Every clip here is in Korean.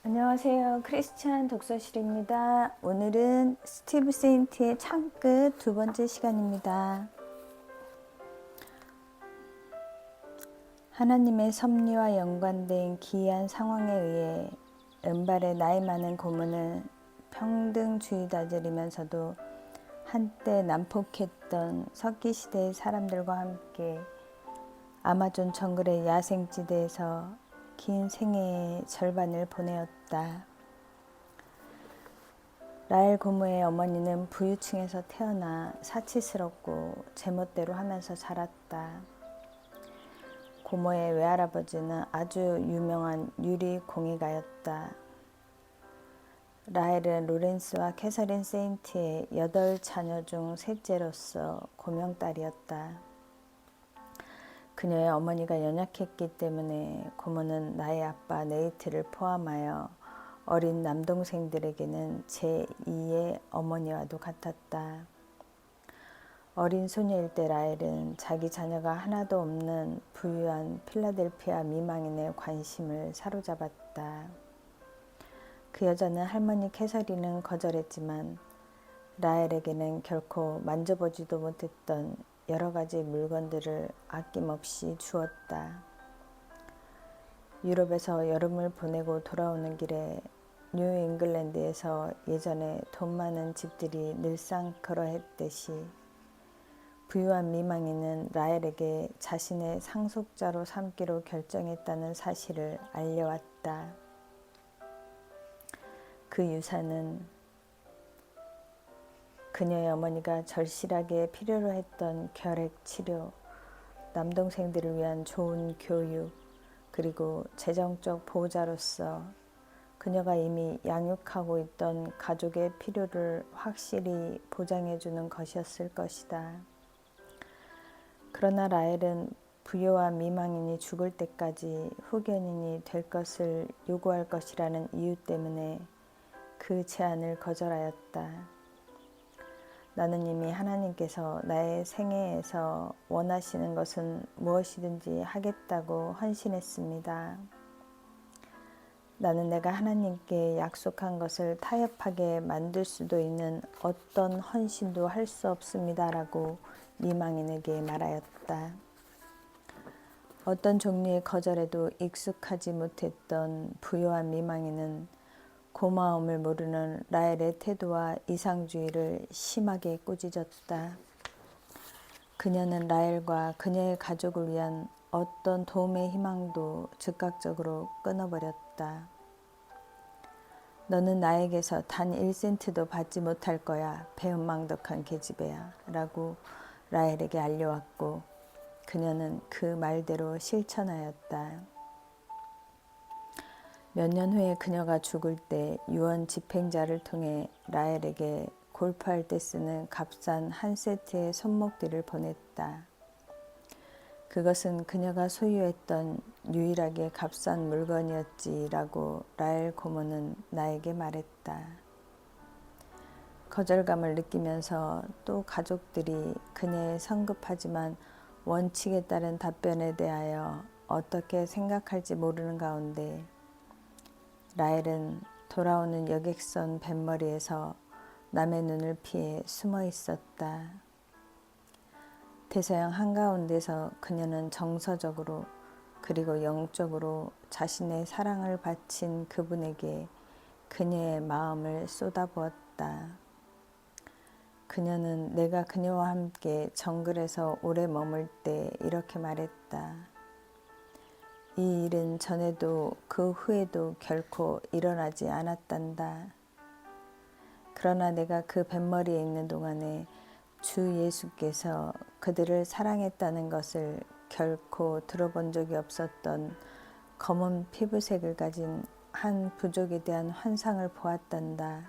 안녕하세요. 크리스찬 독서실입니다. 오늘은 스티브 세인트의 창끝 두 번째 시간입니다. 하나님의 섭리와 연관된 기이한 상황에 의해 은발의 나이 많은 고문은 평등주의자들이면서도 한때 난폭했던 석기시대의 사람들과 함께 아마존 정글의 야생지대에서 긴 생애의 절반을 보내었다. 라헬 고모의 어머니는 부유층에서 태어나 사치스럽고 제멋대로 하면서 자랐다. 고모의 외할아버지는 아주 유명한 유리 공예가였다. 라헬은 로렌스와 캐서린 세인트의 8자녀 중 셋째로서 고명딸이었다. 그녀의 어머니가 연약했기 때문에 고모는 나의 아빠 네이트를 포함하여 어린 남동생들에게는 제2의 어머니와도 같았다. 어린 소녀일 때 라헬은 자기 자녀가 하나도 없는 부유한 필라델피아 미망인의 관심을 사로잡았다. 그 여자는 할머니 캐서린은 거절했지만 라헬에게는 결코 만져보지도 못했던 여러 가지 물건들을 아낌없이 주었다. 유럽에서 여름을 보내고 돌아오는 길에 뉴 잉글랜드에서 예전에 돈 많은 집들이 늘상 그러했듯이 부유한 미망인은 라헬에게 자신의 상속자로 삼기로 결정했다는 사실을 알려왔다. 그 유산은 그녀의 어머니가 절실하게 필요로 했던 결핵 치료, 남동생들을 위한 좋은 교육, 그리고 재정적 보호자로서 그녀가 이미 양육하고 있던 가족의 필요를 확실히 보장해주는 것이었을 것이다. 그러나 라헬은 부요와 미망인이 죽을 때까지 후견인이 될 것을 요구할 것이라는 이유 때문에 그 제안을 거절하였다. 나는 이미 하나님께서 나의 생애에서 원하시는 것은 무엇이든지 하겠다고 헌신했습니다. 나는 내가 하나님께 약속한 것을 타협하게 만들 수도 있는 어떤 헌신도 할 수 없습니다라고 미망인에게 말하였다. 어떤 종류의 거절에도 익숙하지 못했던 부요한 미망인은 고마움을 모르는 라헬의 태도와 이상주의를 심하게 꾸짖었다. 그녀는 라헬과 그녀의 가족을 위한 어떤 도움의 희망도 즉각적으로 끊어버렸다. 너는 나에게서 단 1센트도 받지 못할 거야, 배은망덕한 계집애야 라고 라헬에게 알려왔고 그녀는 그 말대로 실천하였다. 몇 년 후에 그녀가 죽을 때 유언 집행자를 통해 라헬에게 골프할 때 쓰는 값싼 한 세트의 손목들을 보냈다. 그것은 그녀가 소유했던 유일하게 값싼 물건이었지라고 라헬 고모는 나에게 말했다. 거절감을 느끼면서 또 가족들이 그녀의 성급하지만 원칙에 따른 답변에 대하여 어떻게 생각할지 모르는 가운데 라헬은 돌아오는 여객선 뱃머리에서 남의 눈을 피해 숨어 있었다. 대서양 한가운데서 그녀는 정서적으로 그리고 영적으로 자신의 사랑을 바친 그분에게 그녀의 마음을 쏟아부었다. 그녀는 내가 그녀와 함께 정글에서 오래 머물 때 이렇게 말했다. 이 일은 전에도 그 후에도 결코 일어나지 않았단다. 그러나 내가 그 뱃머리에 있는 동안에 주 예수께서 그들을 사랑했다는 것을 결코 들어본 적이 없었던 검은 피부색을 가진 한 부족에 대한 환상을 보았단다.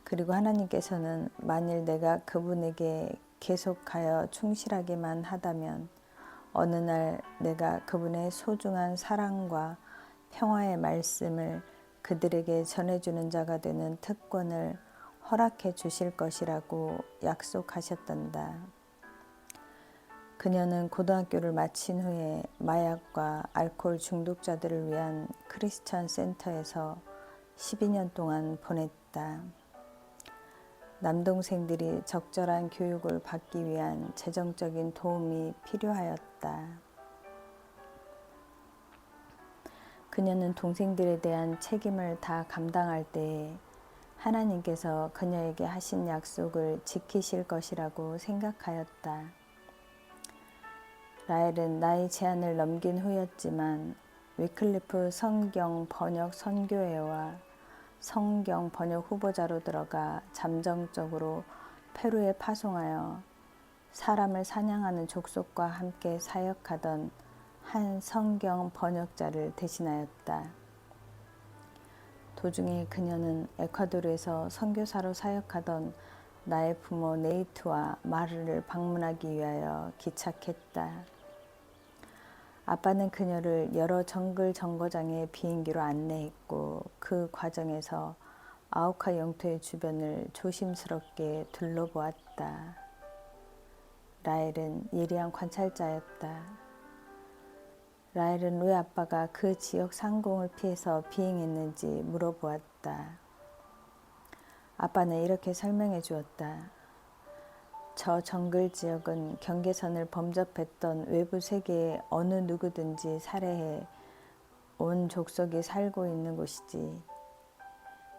그리고 하나님께서는 만일 내가 그분에게 계속하여 충실하기만 하다면 어느 날 내가 그분의 소중한 사랑과 평화의 말씀을 그들에게 전해주는 자가 되는 특권을 허락해 주실 것이라고 약속하셨단다. 그녀는 고등학교를 마친 후에 마약과 알코올 중독자들을 위한 크리스천 센터에서 12년 동안 보냈다. 남동생들이 적절한 교육을 받기 위한 재정적인 도움이 필요하였다. 그녀는 동생들에 대한 책임을 다 감당할 때에 하나님께서 그녀에게 하신 약속을 지키실 것이라고 생각하였다. 라헬은 나이 제한을 넘긴 후였지만 위클리프 성경 번역 선교회와 성경 번역 후보자로 들어가 잠정적으로 페루에 파송하여 사람을 사냥하는 족속과 함께 사역하던 한 성경 번역자를 대신하였다. 도중에 그녀는 에콰도르에서 선교사로 사역하던 나의 부모 네이트와 마르를 방문하기 위하여 기착했다. 아빠는 그녀를 여러 정글 정거장의 비행기로 안내했고 그 과정에서 아우카 영토의 주변을 조심스럽게 둘러보았다. 라헬은 예리한 관찰자였다. 라헬은 왜 아빠가 그 지역 상공을 피해서 비행했는지 물어보았다. 아빠는 이렇게 설명해 주었다. 저 정글 지역은 경계선을 범접했던 외부 세계의 어느 누구든지 살해해 온 족속이 살고 있는 곳이지.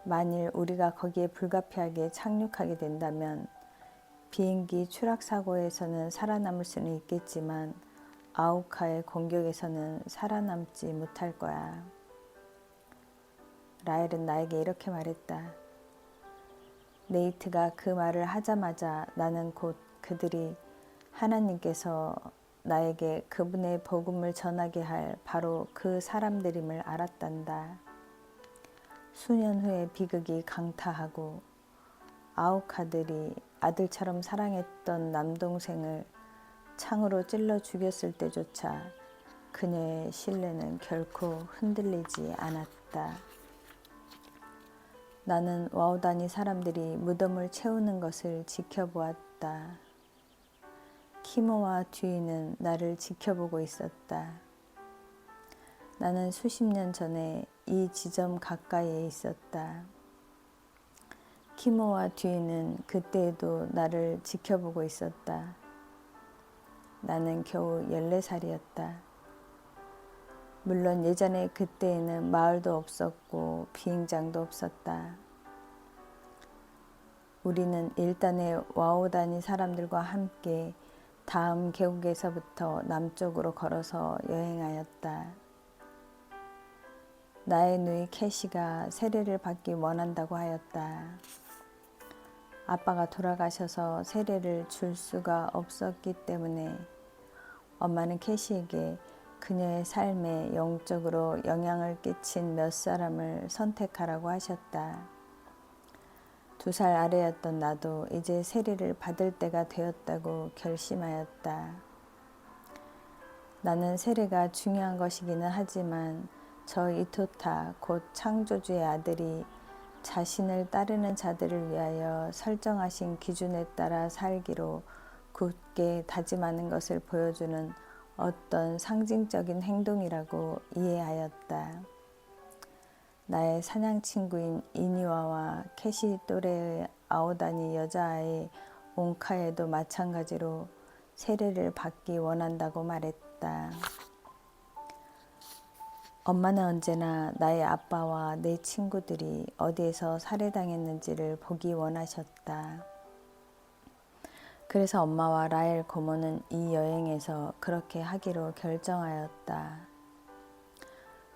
만일 우리가 거기에 불가피하게 착륙하게 된다면 비행기 추락 사고에서는 살아남을 수는 있겠지만 아우카의 공격에서는 살아남지 못할 거야. 라헬은 나에게 이렇게 말했다. 네이트가 그 말을 하자마자 나는 곧 그들이 하나님께서 나에게 그분의 복음을 전하게 할 바로 그 사람들임을 알았단다. 수년 후에 비극이 강타하고 아우카들이 아들처럼 사랑했던 남동생을 창으로 찔러 죽였을 때조차 그녀의 신뢰는 결코 흔들리지 않았다. 나는 와우다니 사람들이 무덤을 채우는 것을 지켜보았다. 키모와 듀이는 나를 지켜보고 있었다. 나는 수십 년 전에 이 지점 가까이에 있었다. 키모와 듀이는 그때에도 나를 지켜보고 있었다. 나는 겨우 14살이었다. 물론 예전에 그때에는 마을도 없었고 비행장도 없었다. 우리는 일단의 와오다니 사람들과 함께 다음 계곡에서부터 남쪽으로 걸어서 여행하였다. 나의 누이 캐시가 세례를 받기 원한다고 하였다. 아빠가 돌아가셔서 세례를 줄 수가 없었기 때문에 엄마는 캐시에게 그녀의 삶에 영적으로 영향을 끼친 몇 사람을 선택하라고 하셨다. 2살 아래였던 나도 이제 세례를 받을 때가 되었다고 결심하였다. 나는 세례가 중요한 것이기는 하지만 저 이토타 곧 창조주의 아들이 자신을 따르는 자들을 위하여 설정하신 기준에 따라 살기로 굳게 다짐하는 것을 보여주는 어떤 상징적인 행동이라고 이해하였다. 나의 사냥 친구인 이니와와 캐시 또래의 아오다니 여자아이 옹카에도 마찬가지로 세례를 받기 원한다고 말했다. 엄마는 언제나 나의 아빠와 내 친구들이 어디에서 살해당했는지를 보기 원하셨다. 그래서 엄마와 라헬 고모는 이 여행에서 그렇게 하기로 결정하였다.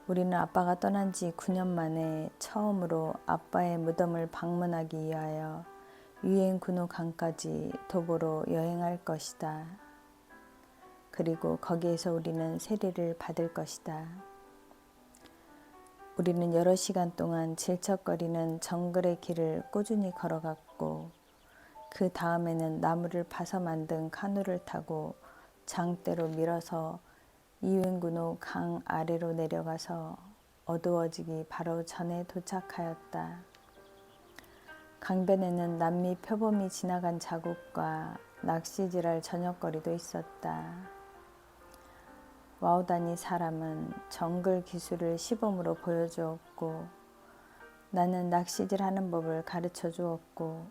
우리는 아빠가 떠난 지 9년 만에 처음으로 아빠의 무덤을 방문하기 위하여 유엔군호 강까지 도보로 여행할 것이다. 그리고 거기에서 우리는 세례를 받을 것이다. 우리는 여러 시간 동안 질척거리는 정글의 길을 꾸준히 걸어갔고 그 다음에는 나무를 파서 만든 카누를 타고 장대로 밀어서 이웬군호 강 아래로 내려가서 어두워지기 바로 전에 도착하였다. 강변에는 남미 표범이 지나간 자국과 낚시질할 저녁거리도 있었다. 와우다니 사람은 정글 기술을 시범으로 보여주었고 나는 낚시질하는 법을 가르쳐 주었고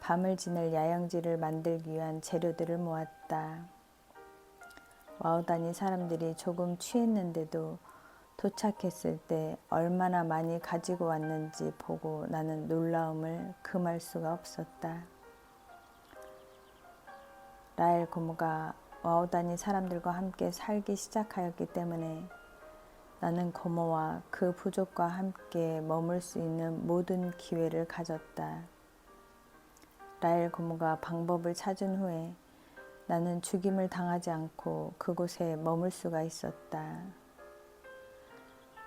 밤을 지낼 야영지를 만들기 위한 재료들을 모았다. 와우다니 사람들이 조금 취했는데도 도착했을 때 얼마나 많이 가지고 왔는지 보고 나는 놀라움을 금할 수가 없었다. 라헬 고모가 와우다니 사람들과 함께 살기 시작하였기 때문에 나는 고모와 그 부족과 함께 머물 수 있는 모든 기회를 가졌다. 라헬 고모가 방법을 찾은 후에 나는 죽임을 당하지 않고 그곳에 머물 수가 있었다.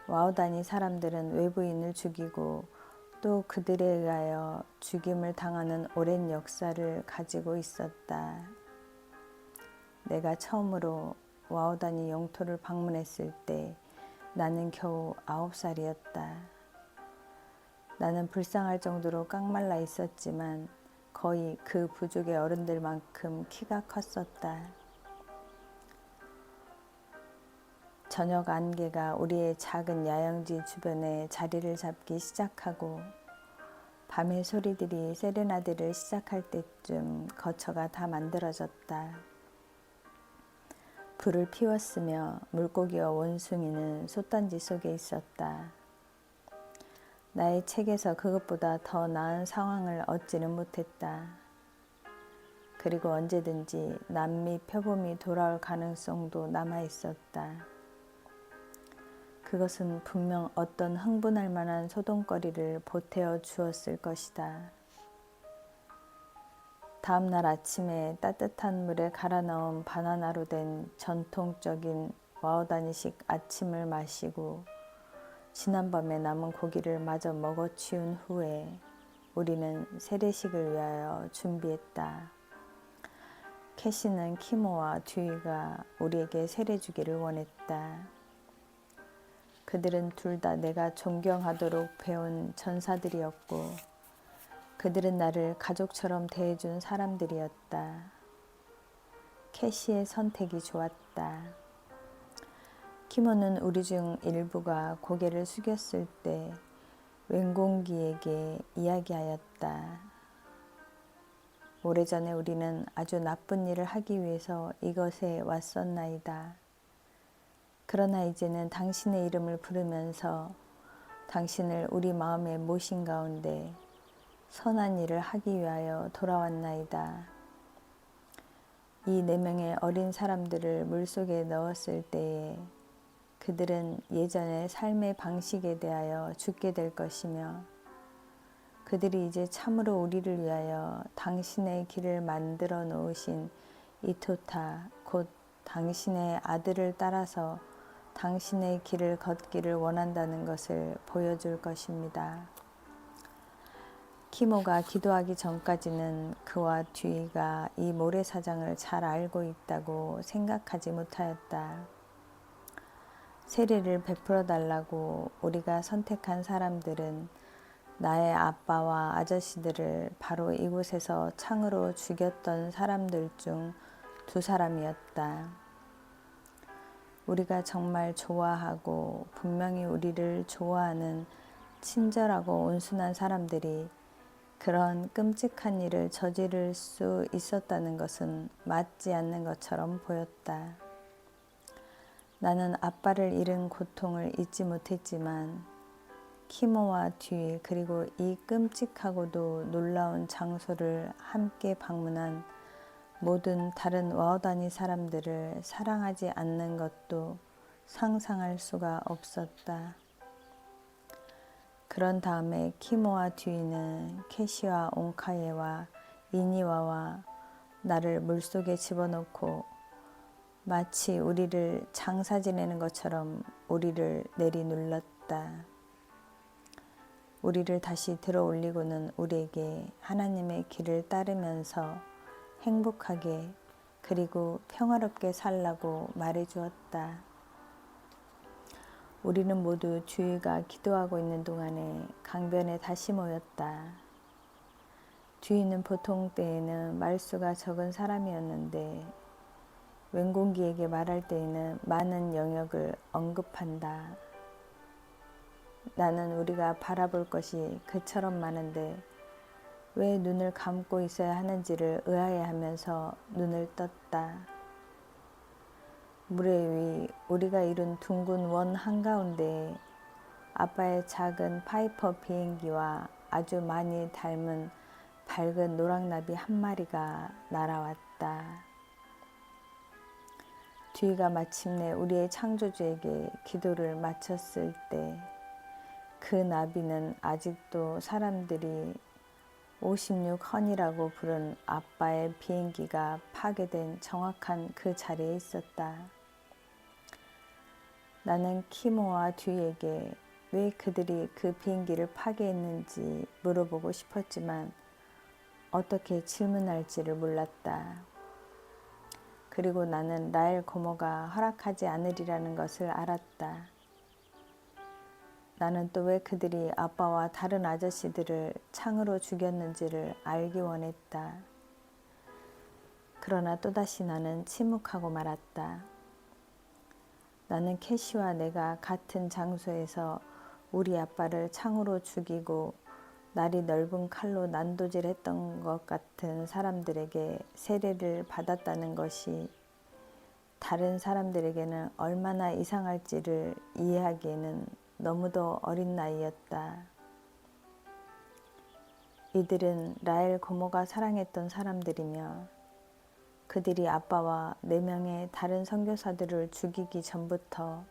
와우다니 사람들은 외부인을 죽이고 또 그들에 의하여 죽임을 당하는 오랜 역사를 가지고 있었다. 내가 처음으로 와우다니 영토를 방문했을 때 나는 겨우 9살이었다. 나는 불쌍할 정도로 깡말라 있었지만 거의 그 부족의 어른들만큼 키가 컸었다. 저녁 안개가 우리의 작은 야영지 주변에 자리를 잡기 시작하고 밤의 소리들이 세레나데를 시작할 때쯤 거처가 다 만들어졌다. 불을 피웠으며 물고기와 원숭이는 솥단지 속에 있었다. 나의 책에서 그것보다 더 나은 상황을 얻지는 못했다. 그리고 언제든지 남미 표범이 돌아올 가능성도 남아 있었다. 그것은 분명 어떤 흥분할 만한 소동거리를 보태어 주었을 것이다. 다음 날 아침에 따뜻한 물에 갈아 넣은 바나나로 된 전통적인 와우다니식 아침을 마시고 지난밤에 남은 고기를 마저 먹어 치운 후에 우리는 세례식을 위하여 준비했다. 캐시는 키모와 듀이가 우리에게 세례 주기를 원했다. 그들은 둘 다 내가 존경하도록 배운 전사들이었고 그들은 나를 가족처럼 대해준 사람들이었다. 캐시의 선택이 좋았다. 키모는 우리 중 일부가 고개를 숙였을 때 웬공기에게 이야기하였다. 오래전에 우리는 아주 나쁜 일을 하기 위해서 이것에 왔었나이다. 그러나 이제는 당신의 이름을 부르면서 당신을 우리 마음에 모신 가운데 선한 일을 하기 위하여 돌아왔나이다. 이 4명의 어린 사람들을 물속에 넣었을 때에 그들은 예전의 삶의 방식에 대하여 죽게 될 것이며 그들이 이제 참으로 우리를 위하여 당신의 길을 만들어 놓으신 이토타 곧 당신의 아들을 따라서 당신의 길을 걷기를 원한다는 것을 보여줄 것입니다. 키모가 기도하기 전까지는 그와 듀이가 이 모래사장을 잘 알고 있다고 생각하지 못하였다. 세례를 베풀어 달라고 우리가 선택한 사람들은 나의 아빠와 아저씨들을 바로 이곳에서 창으로 죽였던 사람들 중 2사람이었다. 우리가 정말 좋아하고 분명히 우리를 좋아하는 친절하고 온순한 사람들이 그런 끔찍한 일을 저지를 수 있었다는 것은 맞지 않는 것처럼 보였다. 나는 아빠를 잃은 고통을 잊지 못했지만 키모와 듀이 그리고 이 끔찍하고도 놀라운 장소를 함께 방문한 모든 다른 와우다니 사람들을 사랑하지 않는 것도 상상할 수가 없었다. 그런 다음에 키모와 듀이는 캐시와 옹카예와 이니와와 나를 물속에 집어넣고 마치 우리를 장사 지내는 것처럼 우리를 내리눌렀다. 우리를 다시 들어 올리고는 우리에게 하나님의 길을 따르면서 행복하게 그리고 평화롭게 살라고 말해주었다. 우리는 모두 주위가 기도하고 있는 동안에 강변에 다시 모였다. 뒤는 보통 때에는 말수가 적은 사람이었는데 웬공기에게 말할 때에는 많은 영역을 언급한다. 나는 우리가 바라볼 것이 그처럼 많은데 왜 눈을 감고 있어야 하는지를 의아해하면서 눈을 떴다. 물의 위 우리가 이룬 둥근 원 한가운데에 아빠의 작은 파이퍼 비행기와 아주 많이 닮은 밝은 노랑나비 한 마리가 날아왔다. 뒤가 마침내 우리의 창조주에게 기도를 마쳤을 때 그 나비는 아직도 사람들이 56헌이라고 부른 아빠의 비행기가 파괴된 정확한 그 자리에 있었다. 나는 키모와 듀에게 왜 그들이 그 비행기를 파괴했는지 물어보고 싶었지만 어떻게 질문할지를 몰랐다. 그리고 나는 라엘 고모가 허락하지 않으리라는 것을 알았다. 나는 또 왜 그들이 아빠와 다른 아저씨들을 창으로 죽였는지를 알기 원했다. 그러나 또다시 나는 침묵하고 말았다. 나는 캐시와 내가 같은 장소에서 우리 아빠를 창으로 죽이고 날이 넓은 칼로 난도질했던 것 같은 사람들에게 세례를 받았다는 것이 다른 사람들에게는 얼마나 이상할지를 이해하기에는 너무도 어린 나이였다. 이들은 라엘 고모가 사랑했던 사람들이며 그들이 아빠와 4명의 다른 선교사들을 죽이기 전부터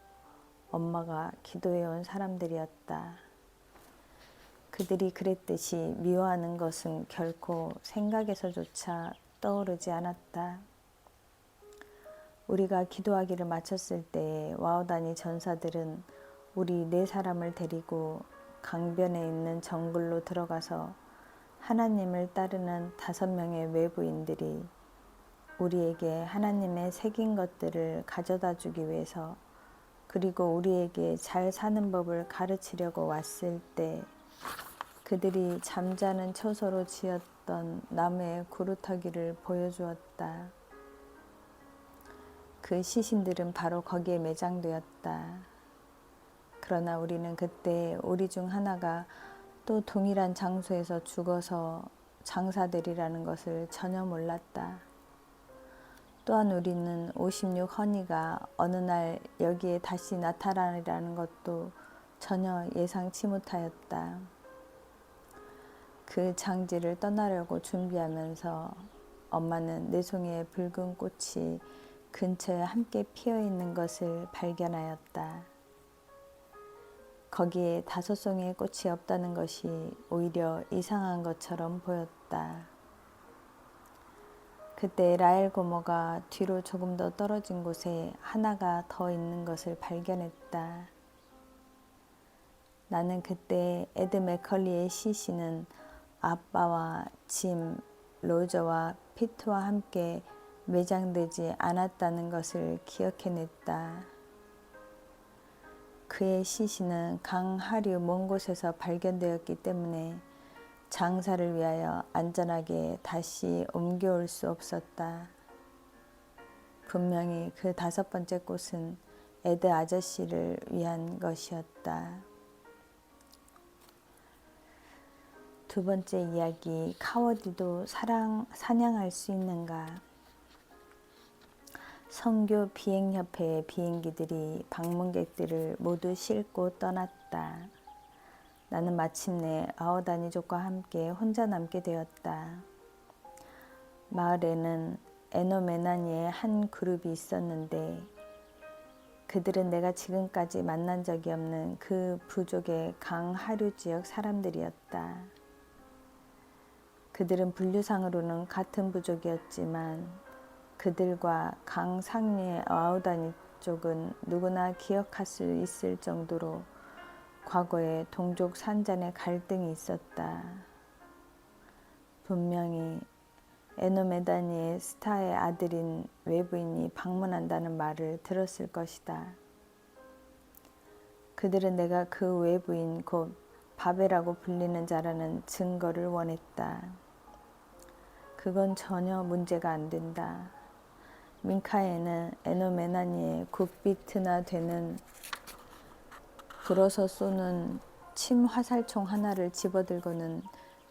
엄마가 기도해온 사람들이었다. 그들이 그랬듯이 미워하는 것은 결코 생각에서조차 떠오르지 않았다. 우리가 기도하기를 마쳤을 때에 와우다니 전사들은 우리 4사람을 데리고 강변에 있는 정글로 들어가서 하나님을 따르는 5명의 외부인들이 우리에게 하나님의 새긴 것들을 가져다 주기 위해서 그리고 우리에게 잘 사는 법을 가르치려고 왔을 때 그들이 잠자는 처소로 지었던 나무의 구루터기를 보여주었다. 그 시신들은 바로 거기에 매장되었다. 그러나 우리는 그때 우리 중 하나가 또 동일한 장소에서 죽어서 장사되리라는 것을 전혀 몰랐다. 또한 우리는 56헌이가 어느 날 여기에 다시 나타나리라는 것도 전혀 예상치 못하였다. 그 장지를 떠나려고 준비하면서 엄마는 4송이의 붉은 꽃이 근처에 함께 피어 있는 것을 발견하였다. 거기에 5송이의 꽃이 없다는 것이 오히려 이상한 것처럼 보였다. 그때 라엘 고모가 뒤로 조금 더 떨어진 곳에 하나가 더 있는 것을 발견했다. 나는 그때 에드 맥컬리의 시신은 아빠와 짐, 로저와 피트와 함께 매장되지 않았다는 것을 기억해냈다. 그의 시신은 강 하류 먼 곳에서 발견되었기 때문에 장사를 위하여 안전하게 다시 옮겨올 수 없었다. 분명히 그 5번째 꽃은 에드 아저씨를 위한 것이었다. 2번째 이야기, 카워디도 사냥할 수 있는가? 선교 비행협회의 비행기들이 방문객들을 모두 싣고 떠났다. 나는 마침내 아오다니족과 함께 혼자 남게 되었다. 마을에는 에노메나니의 한 그룹이 있었는데 그들은 내가 지금까지 만난 적이 없는 그 부족의 강하류 지역 사람들이었다. 그들은 분류상으로는 같은 부족이었지만 그들과 강 상류의 아오다니 쪽은 누구나 기억할 수 있을 정도로 과거에 동족 산잔의 갈등이 있었다. 분명히 에노메다니의 스타의 아들인 외부인이 방문한다는 말을 들었을 것이다. 그들은 내가 그 외부인 곧 바베라고 불리는 자라는 증거를 원했다. 그건 전혀 문제가 안 된다. 민카에는 에노메나니의 굿비트나 되는 불어서 쏘는 침 화살총 하나를 집어들고는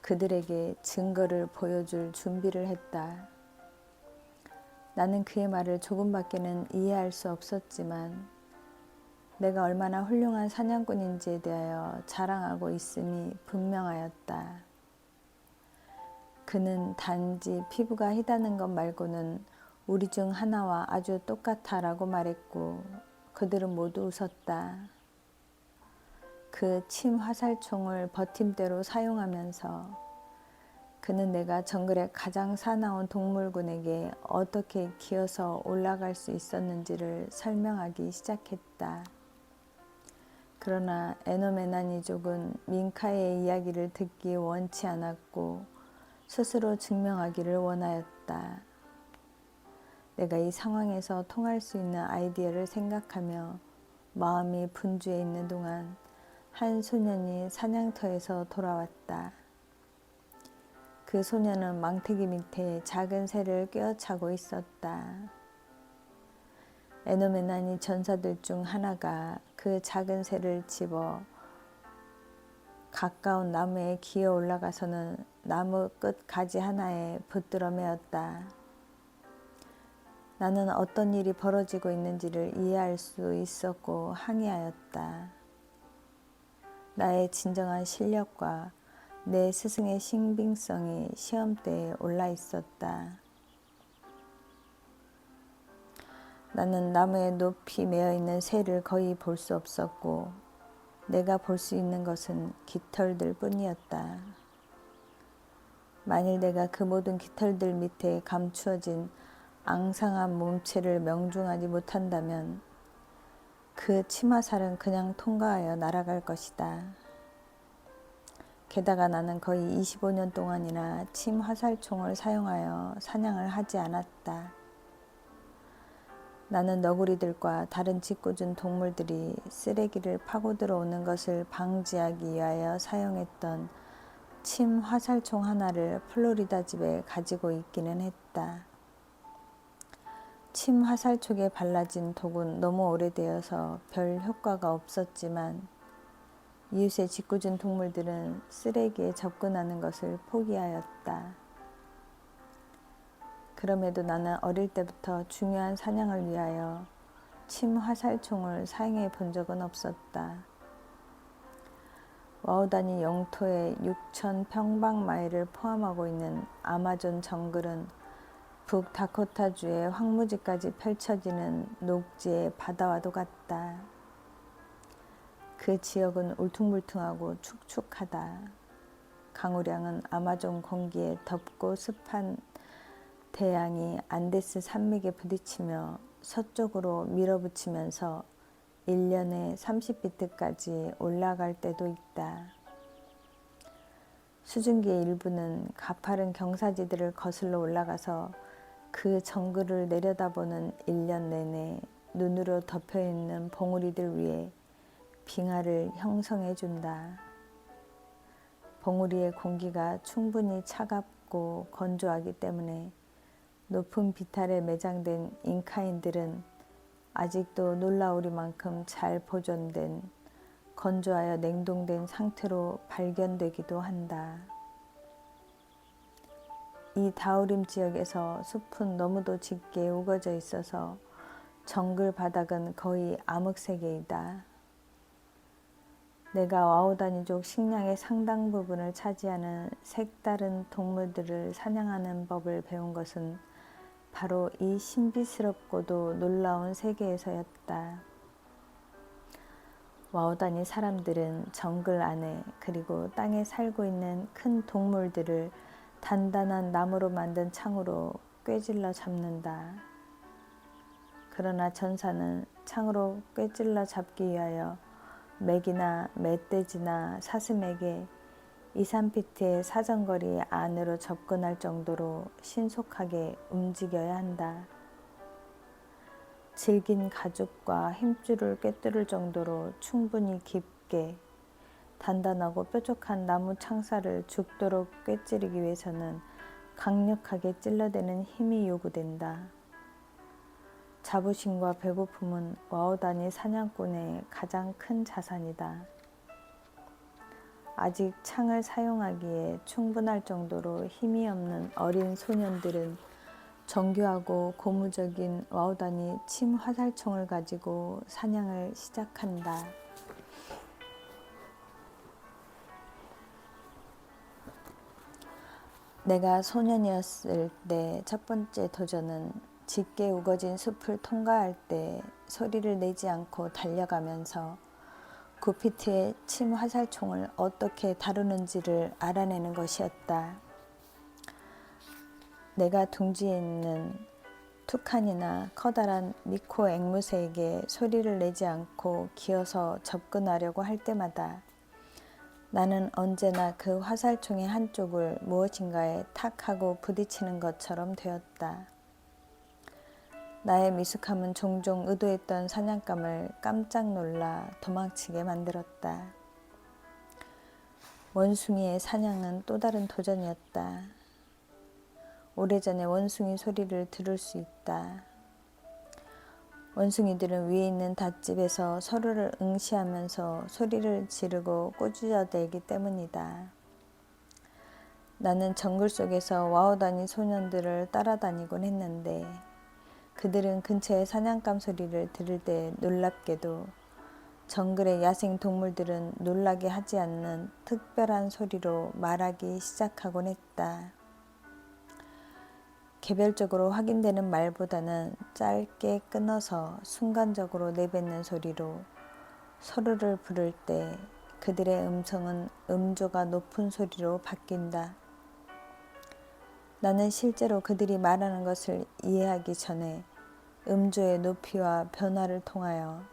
그들에게 증거를 보여줄 준비를 했다. 나는 그의 말을 조금밖에는 이해할 수 없었지만 내가 얼마나 훌륭한 사냥꾼인지에 대하여 자랑하고 있음이 분명하였다. 그는 단지 피부가 희다는 것 말고는 우리 중 하나와 아주 똑같아 라고 말했고 그들은 모두 웃었다. 그 침 화살총을 버팀대로 사용하면서 그는 내가 정글의 가장 사나운 동물군에게 어떻게 기어서 올라갈 수 있었는지를 설명하기 시작했다. 그러나 에노메나니족은 민카의 이야기를 듣기 원치 않았고 스스로 증명하기를 원하였다. 내가 이 상황에서 통할 수 있는 아이디어를 생각하며 마음이 분주해 있는 동안 한 소년이 사냥터에서 돌아왔다. 그 소년은 망태기 밑에 작은 새를 꿰어차고 있었다. 에노메나니 전사들 중 하나가 그 작은 새를 집어 가까운 나무에 기어 올라가서는 나무 끝 가지 하나에 붙들어 매었다. 나는 어떤 일이 벌어지고 있는지를 이해할 수 있었고 항의하였다. 나의 진정한 실력과 내 스승의 신빙성이 시험대에 올라 있었다. 나는 나무에 높이 매어 있는 새를 거의 볼 수 없었고 내가 볼 수 있는 것은 깃털들 뿐이었다. 만일 내가 그 모든 깃털들 밑에 감추어진 앙상한 몸체를 명중하지 못한다면 그 치마살은 그냥 통과하여 날아갈 것이다. 게다가 나는 거의 25년 동안이나 침 화살총을 사용하여 사냥을 하지 않았다. 나는 너구리들과 다른 짓궂은 동물들이 쓰레기를 파고 들어오는 것을 방지하기 위하여 사용했던 침 화살총 하나를 플로리다 집에 가지고 있기는 했다. 침 화살촉에 발라진 독은 너무 오래되어서 별 효과가 없었지만 이웃의 짓궂은 동물들은 쓰레기에 접근하는 것을 포기하였다. 그럼에도 나는 어릴 때부터 중요한 사냥을 위하여 침 화살총을 사용해 본 적은 없었다. 와우다니 영토의 6,000 평방마일을 포함하고 있는 아마존 정글은 북다코타주의 황무지까지 펼쳐지는 녹지의 바다와도 같다. 그 지역은 울퉁불퉁하고 축축하다. 강우량은 아마존 공기에 덥고 습한 태양이 안데스 산맥에 부딪히며 서쪽으로 밀어붙이면서 1년에 30비트까지 올라갈 때도 있다. 수증기의 일부는 가파른 경사지들을 거슬러 올라가서 그 정글을 내려다보는 1년 내내 눈으로 덮여있는 봉우리들 위에 빙하를 형성해 준다. 봉우리의 공기가 충분히 차갑고 건조하기 때문에 높은 비탈에 매장된 잉카인들은 아직도 놀라우리만큼 잘 보존된 건조하여 냉동된 상태로 발견되기도 한다. 이 다우림 지역에서 숲은 너무도 짙게 우거져 있어서 정글 바닥은 거의 암흑색이다. 내가 와우다니족 식량의 상당 부분을 차지하는 색다른 동물들을 사냥하는 법을 배운 것은 바로 이 신비스럽고도 놀라운 세계에서였다. 와우다니 사람들은 정글 안에 그리고 땅에 살고 있는 큰 동물들을 단단한 나무로 만든 창으로 꿰질러 잡는다. 그러나 전사는 창으로 꿰질러 잡기 위하여 맥이나 멧돼지나 사슴에게 2~3피트의 사정거리 안으로 접근할 정도로 신속하게 움직여야 한다. 질긴 가죽과 힘줄을 꿰뚫을 정도로 충분히 깊게 단단하고 뾰족한 나무 창살을 죽도록 꿰찌르기 위해서는 강력하게 찔러대는 힘이 요구된다. 자부심과 배고픔은 와우다니 사냥꾼의 가장 큰 자산이다. 아직 창을 사용하기에 충분할 정도로 힘이 없는 어린 소년들은 정교하고 고무적인 와우다니 침 화살총을 가지고 사냥을 시작한다. 내가 소년이었을 때 첫 번째 도전은 짙게 우거진 숲을 통과할 때 소리를 내지 않고 달려가면서 구피트의 침 화살총을 어떻게 다루는지를 알아내는 것이었다. 내가 둥지에 있는 투칸이나 커다란 미코 앵무새에게 소리를 내지 않고 기어서 접근하려고 할 때마다 나는 언제나 그 화살총의 한쪽을 무엇인가에 탁 하고 부딪히는 것처럼 되었다. 나의 미숙함은 종종 의도했던 사냥감을 깜짝 놀라 도망치게 만들었다. 원숭이의 사냥은 또 다른 도전이었다. 오래전에 원숭이 소리를 들을 수 있다. 원숭이들은 위에 있는 닷집에서 서로를 응시하면서 소리를 지르고 꼬주져대기 때문이다. 나는 정글 속에서 와우다니 소년들을 따라다니곤 했는데 그들은 근처의 사냥감 소리를 들을 때 놀랍게도 정글의 야생 동물들은 놀라게 하지 않는 특별한 소리로 말하기 시작하곤 했다. 개별적으로 확인되는 말보다는 짧게 끊어서 순간적으로 내뱉는 소리로 서로를 부를 때 그들의 음성은 음조가 높은 소리로 바뀐다. 나는 실제로 그들이 말하는 것을 이해하기 전에 음조의 높이와 변화를 통하여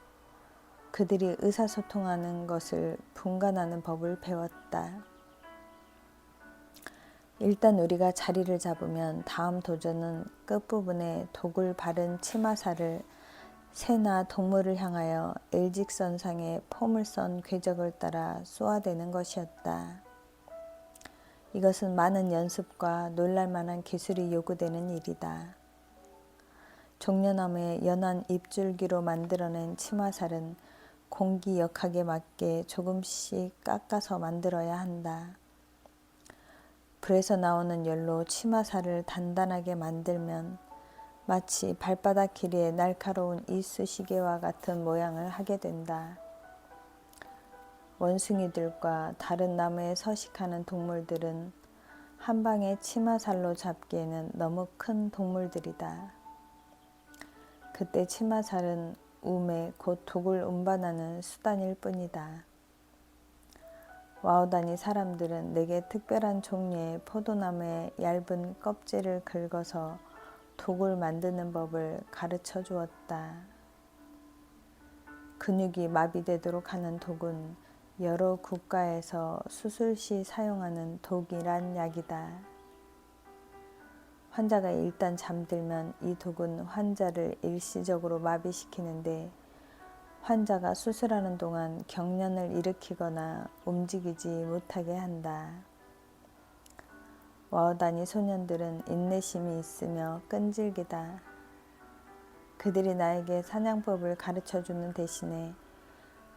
그들이 의사소통하는 것을 분간하는 법을 배웠다. 일단 우리가 자리를 잡으면 다음 도전은 끝부분에 독을 바른 치마살을 새나 동물을 향하여 일직선상에 폼을 썬 궤적을 따라 쏘아대는 것이었다. 이것은 많은 연습과 놀랄만한 기술이 요구되는 일이다. 종려나무의 연한 잎줄기로 만들어낸 치마살은 공기 역학에 맞게 조금씩 깎아서 만들어야 한다. 불에서 나오는 열로 치마살을 단단하게 만들면 마치 발바닥 길이의 날카로운 이쑤시개와 같은 모양을 하게 된다. 원숭이들과 다른 나무에 서식하는 동물들은 한 방에 치마살로 잡기에는 너무 큰 동물들이다. 그때 치마살은 움에 곧 독을 운반하는 수단일 뿐이다. 와우다니 사람들은 내게 특별한 종류의 포도나무의 얇은 껍질을 긁어서 독을 만드는 법을 가르쳐 주었다. 근육이 마비되도록 하는 독은 여러 국가에서 수술 시 사용하는 독이란 약이다. 환자가 일단 잠들면 이 독은 환자를 일시적으로 마비시키는데 환자가 수술하는 동안 경련을 일으키거나 움직이지 못하게 한다. 와우다니 소년들은 인내심이 있으며 끈질기다. 그들이 나에게 사냥법을 가르쳐주는 대신에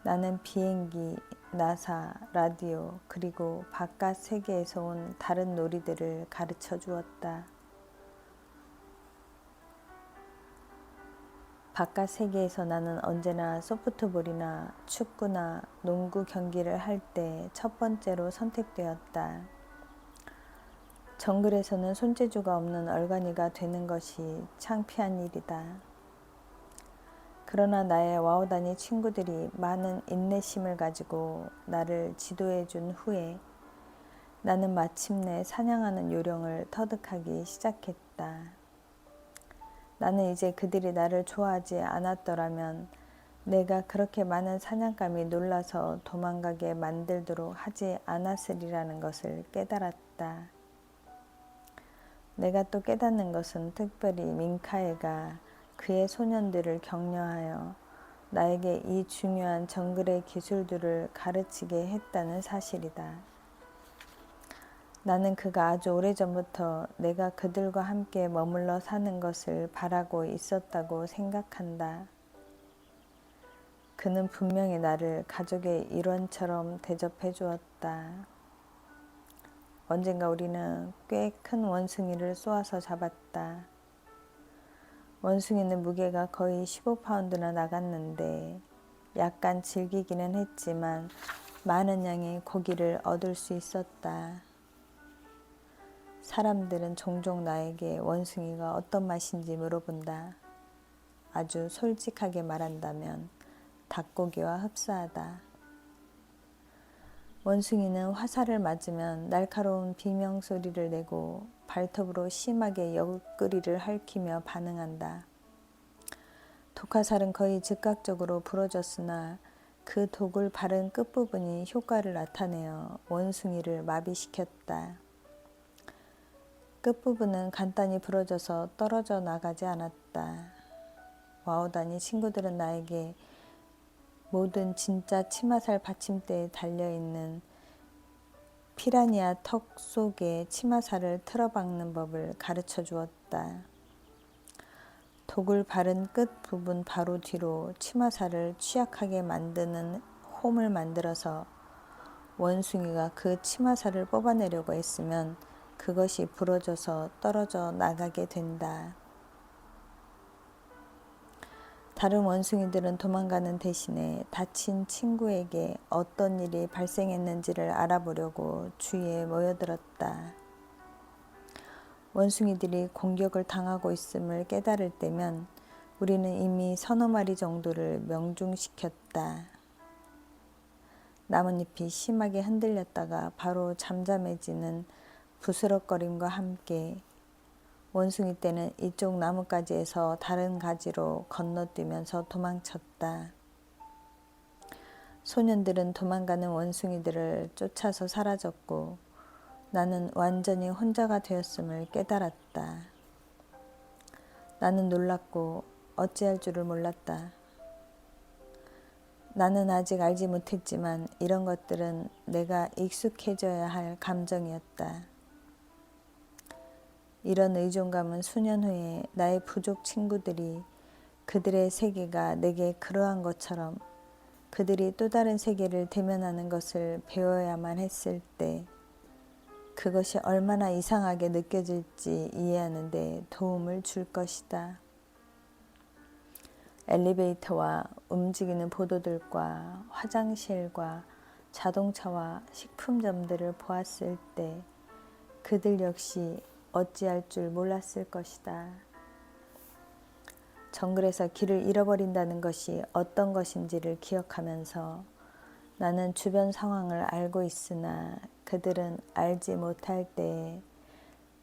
나는 비행기, 나사, 라디오, 그리고 바깥 세계에서 온 다른 놀이들을 가르쳐 주었다. 바깥 세계에서 나는 언제나 소프트볼이나 축구나 농구 경기를 할 때 첫 번째로 선택되었다. 정글에서는 손재주가 없는 얼간이가 되는 것이 창피한 일이다. 그러나 나의 와우다니 친구들이 많은 인내심을 가지고 나를 지도해 준 후에 나는 마침내 사냥하는 요령을 터득하기 시작했다. 나는 이제 그들이 나를 좋아하지 않았더라면 내가 그렇게 많은 사냥감이 놀라서 도망가게 만들도록 하지 않았으리라는 것을 깨달았다. 내가 또 깨닫는 것은 특별히 밍카에가 그의 소년들을 격려하여 나에게 이 중요한 정글의 기술들을 가르치게 했다는 사실이다. 나는 그가 아주 오래전부터 내가 그들과 함께 머물러 사는 것을 바라고 있었다고 생각한다. 그는 분명히 나를 가족의 일원처럼 대접해 주었다. 언젠가 우리는 꽤 큰 원숭이를 쏘아서 잡았다. 원숭이는 무게가 거의 15파운드나 나갔는데 약간 질기기는 했지만 많은 양의 고기를 얻을 수 있었다. 사람들은 종종 나에게 원숭이가 어떤 맛인지 물어본다. 아주 솔직하게 말한다면 닭고기와 흡사하다. 원숭이는 화살을 맞으면 날카로운 비명소리를 내고 발톱으로 심하게 옆구리를 핥히며 반응한다. 독화살은 거의 즉각적으로 부러졌으나 그 독을 바른 끝부분이 효과를 나타내어 원숭이를 마비시켰다. 끝부분은 간단히 부러져서 떨어져 나가지 않았다. 와우다니 친구들은 나에게 모든 진짜 치마살 받침대에 달려있는 피라니아 턱 속에 치마살을 틀어박는 법을 가르쳐 주었다. 독을 바른 끝 부분 바로 뒤로 치마살을 취약하게 만드는 홈을 만들어서 원숭이가 그 치마살을 뽑아내려고 했으면 그것이 부러져서 떨어져 나가게 된다. 다른 원숭이들은 도망가는 대신에 다친 친구에게 어떤 일이 발생했는지를 알아보려고 주위에 모여들었다. 원숭이들이 공격을 당하고 있음을 깨달을 때면 우리는 이미 서너 마리 정도를 명중시켰다. 나뭇잎이 심하게 흔들렸다가 바로 잠잠해지는 부스럭거림과 함께 원숭이 떼는 이쪽 나뭇가지에서 다른 가지로 건너뛰면서 도망쳤다. 소년들은 도망가는 원숭이들을 쫓아서 사라졌고 나는 완전히 혼자가 되었음을 깨달았다. 나는 놀랐고 어찌할 줄을 몰랐다. 나는 아직 알지 못했지만 이런 것들은 내가 익숙해져야 할 감정이었다. 이런 의존감은 수년 후에 나의 부족 친구들이 그들의 세계가 내게 그러한 것처럼 그들이 또 다른 세계를 대면하는 것을 배워야만 했을 때 그것이 얼마나 이상하게 느껴질지 이해하는 데 도움을 줄 것이다. 엘리베이터와 움직이는 보도들과 화장실과 자동차와 식품점들을 보았을 때 그들 역시 어찌할 줄 몰랐을 것이다. 정글에서 길을 잃어버린다는 것이 어떤 것인지를 기억하면서 나는 주변 상황을 알고 있으나 그들은 알지 못할 때에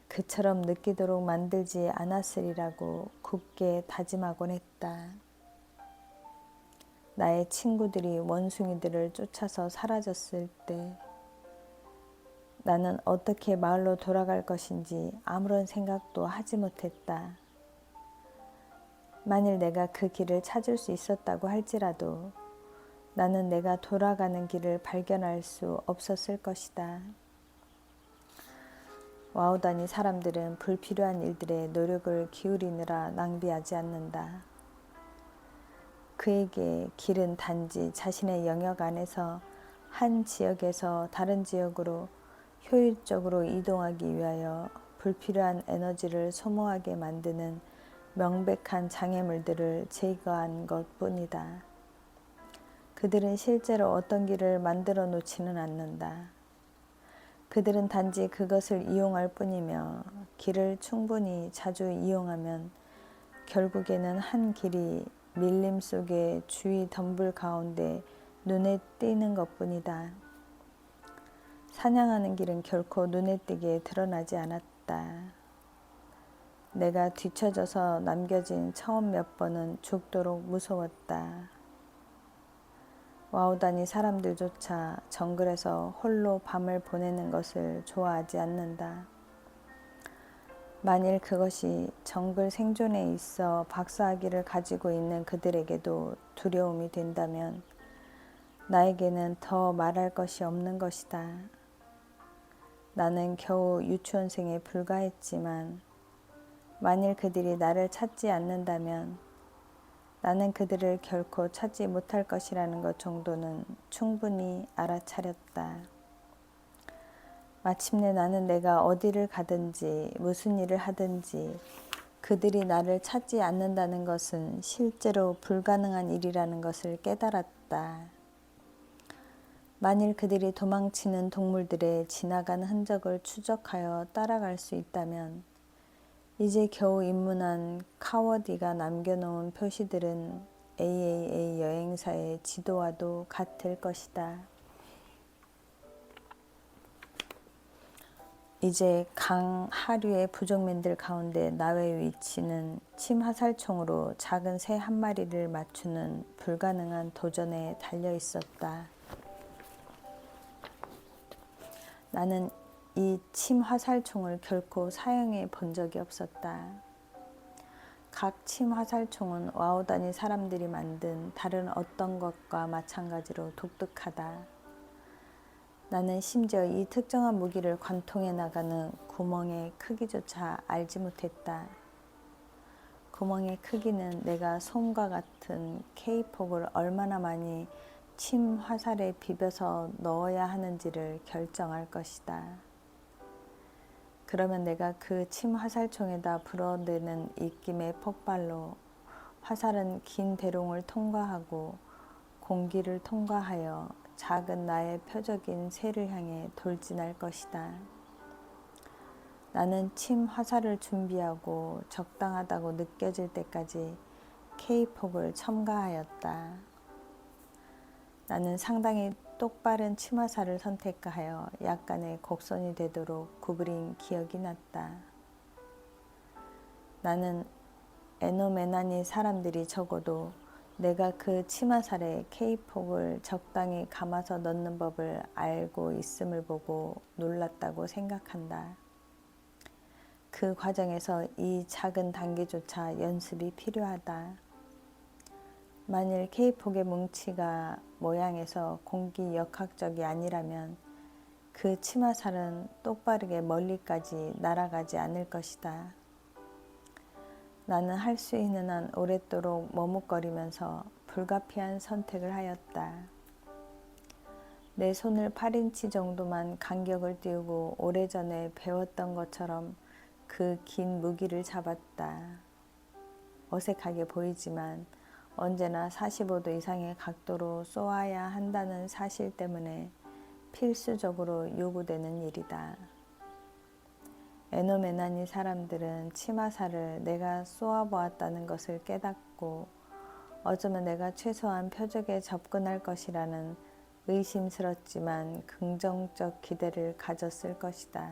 그처럼 느끼도록 만들지 않았으리라고 굳게 다짐하곤 했다. 나의 친구들이 원숭이들을 쫓아서 사라졌을 때 나는 어떻게 마을로 돌아갈 것인지 아무런 생각도 하지 못했다. 만일 내가 그 길을 찾을 수 있었다고 할지라도 나는 내가 돌아가는 길을 발견할 수 없었을 것이다. 와우다니 사람들은 불필요한 일들에 노력을 기울이느라 낭비하지 않는다. 그에게 길은 단지 자신의 영역 안에서 한 지역에서 다른 지역으로 효율적으로 이동하기 위하여 불필요한 에너지를 소모하게 만드는 명백한 장애물들을 제거한 것뿐이다. 그들은 실제로 어떤 길을 만들어 놓지는 않는다. 그들은 단지 그것을 이용할 뿐이며 길을 충분히 자주 이용하면 결국에는 한 길이 밀림 속의 주위 덤불 가운데 눈에 띄는 것뿐이다. 사냥하는 길은 결코 눈에 띄게 드러나지 않았다. 내가 뒤처져서 남겨진 처음 몇 번은 죽도록 무서웠다. 와우다니 사람들조차 정글에서 홀로 밤을 보내는 것을 좋아하지 않는다. 만일 그것이 정글 생존에 있어 박사학위를 가지고 있는 그들에게도 두려움이 된다면 나에게는 더 말할 것이 없는 것이다. 나는 겨우 유치원생에 불과했지만 만일 그들이 나를 찾지 않는다면 나는 그들을 결코 찾지 못할 것이라는 것 정도는 충분히 알아차렸다. 마침내 나는 내가 어디를 가든지 무슨 일을 하든지 그들이 나를 찾지 않는다는 것은 실제로 불가능한 일이라는 것을 깨달았다. 만일 그들이 도망치는 동물들의 지나간 흔적을 추적하여 따라갈 수 있다면 이제 겨우 입문한 카워디가 남겨놓은 표시들은 AAA 여행사의 지도와도 같을 것이다. 이제 강 하류의 부족민들 가운데 나의 위치는 침 화살총으로 작은 새 한 마리를 맞추는 불가능한 도전에 달려 있었다. 나는 이 침 화살총을 결코 사용해 본 적이 없었다. 각 침 화살총은 와우다니 사람들이 만든 다른 어떤 것과 마찬가지로 독특하다. 나는 심지어 이 특정한 무기를 관통해 나가는 구멍의 크기조차 알지 못했다. 구멍의 크기는 내가 솜과 같은 K폭을 얼마나 많이 침 화살에 비벼서 넣어야 하는지를 결정할 것이다. 그러면 내가 그 침 화살총에다 불어대는 입김의 폭발로 화살은 긴 대롱을 통과하고 공기를 통과하여 작은 나의 표적인 새를 향해 돌진할 것이다. 나는 침 화살을 준비하고 적당하다고 느껴질 때까지 K폭을 첨가하였다. 나는 상당히 똑바른 침 화살을 선택하여 약간의 곡선이 되도록 구부린 기억이 났다. 나는 에노메나니 사람들이 적어도 내가 그 침 화살에 K폭을 적당히 감아서 넣는 법을 알고 있음을 보고 놀랐다고 생각한다. 그 과정에서 이 작은 단계조차 연습이 필요하다. 만일 K폭의 뭉치가 모양에서 공기 역학적이 아니라면 그 침 화살은 똑바르게 멀리까지 날아가지 않을 것이다. 나는 할 수 있는 한 오랫도록 머뭇거리면서 불가피한 선택을 하였다. 내 손을 8인치 정도만 간격을 띄우고 오래전에 배웠던 것처럼 그 긴 무기를 잡았다. 어색하게 보이지만 언제나 45도 이상의 각도로 쏘아야 한다는 사실 때문에 필수적으로 요구되는 일이다. 에노메나니 사람들은 침 화살을 내가 쏘아보았다는 것을 깨닫고 어쩌면 내가 최소한 표적에 접근할 것이라는 의심스럽지만 긍정적 기대를 가졌을 것이다.